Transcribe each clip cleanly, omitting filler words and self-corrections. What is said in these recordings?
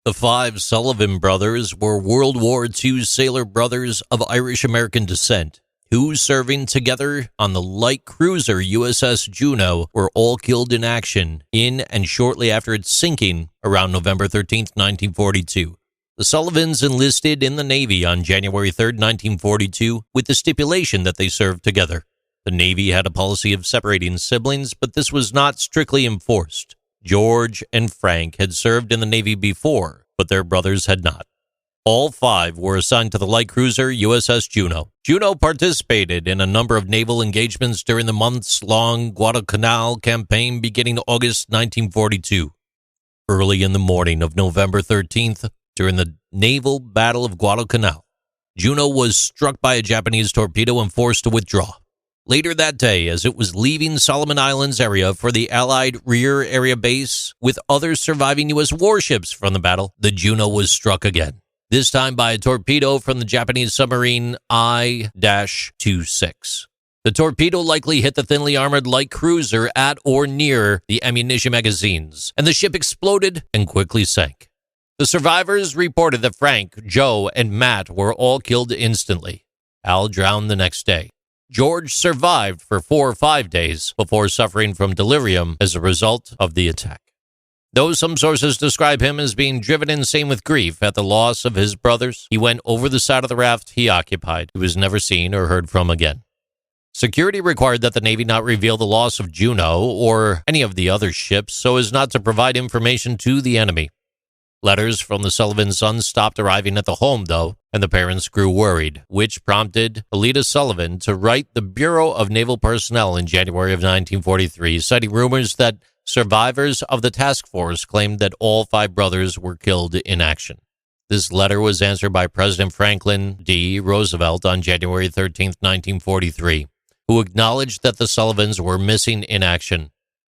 The five Sullivan brothers were World War II sailor brothers of Irish-American descent, who, serving together on the light cruiser USS Juneau, were all killed in action in and shortly after its sinking around November 13, 1942. The Sullivans enlisted in the Navy on January 3, 1942, with the stipulation that they served together. The Navy had a policy of separating siblings, but this was not strictly enforced. George and Frank had served in the Navy before, but their brothers had not. All five were assigned to the light cruiser USS Juneau. Juneau participated in a number of naval engagements during the months-long Guadalcanal campaign beginning August 1942. Early in the morning of November 13th, during the naval battle of Guadalcanal, Juneau was struck by a Japanese torpedo and forced to withdraw. Later that day, as it was leaving Solomon Islands area for the Allied Rear Area Base with other surviving U.S. warships from the battle, the Juneau was struck again, this time by a torpedo from the Japanese submarine I-26. The torpedo likely hit the thinly armored light cruiser at or near the ammunition magazines, and the ship exploded and quickly sank. The survivors reported that Frank, Joe, and Matt were all killed instantly. Al drowned the next day. George survived for 4 or 5 days before suffering from delirium as a result of the attack. Though some sources describe him as being driven insane with grief at the loss of his brothers, he went over the side of the raft he occupied. He was never seen or heard from again. Security required that the Navy not reveal the loss of Juneau or any of the other ships so as not to provide information to the enemy. Letters from the Sullivan sons stopped arriving at the home, though, and the parents grew worried, which prompted Alida Sullivan to write the Bureau of Naval Personnel in January of 1943, citing rumors that survivors of the task force claimed that all five brothers were killed in action. This letter was answered by President Franklin D. Roosevelt on January 13, 1943, who acknowledged that the Sullivans were missing in action.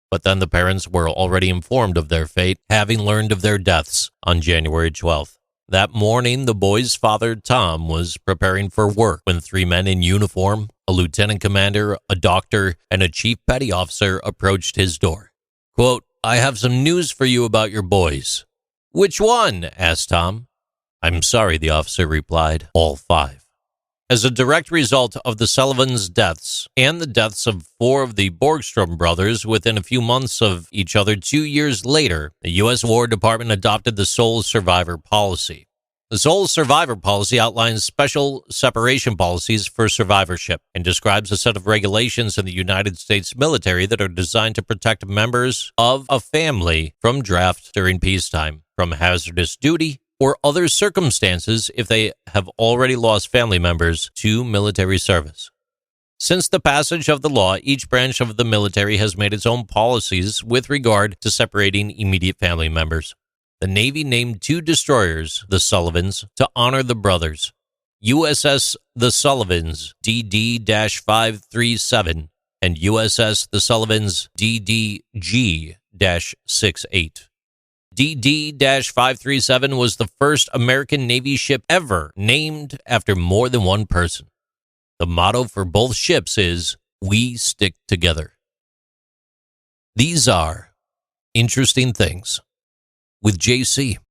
But then the parents were already informed of their fate, having learned of their deaths on January 12th. That morning, the boys' father, Tom, was preparing for work when 3 men in uniform, a lieutenant commander, a doctor, and a chief petty officer approached his door. Quote, "I have some news for you about your boys." "Which one?" asked Tom. "I'm sorry," the officer replied, "all 5. As a direct result of the Sullivans' deaths and the deaths of 4 of the Borgstrom brothers within a few months of each other 2 years later, the U.S. War Department adopted the sole survivor policy. The sole survivor policy outlines special separation policies for survivorship and describes a set of regulations in the United States military that are designed to protect members of a family from draft during peacetime, from hazardous duty, or other circumstances if they have already lost family members to military service. Since the passage of the law, each branch of the military has made its own policies with regard to separating immediate family members. The Navy named 2 destroyers, the Sullivans, to honor the brothers. USS the Sullivans DD-537 and USS the Sullivans DDG-68. DD-537 was the first American Navy ship ever named after more than one person. The motto for both ships is, "We stick together." These are Interesting Things with JC.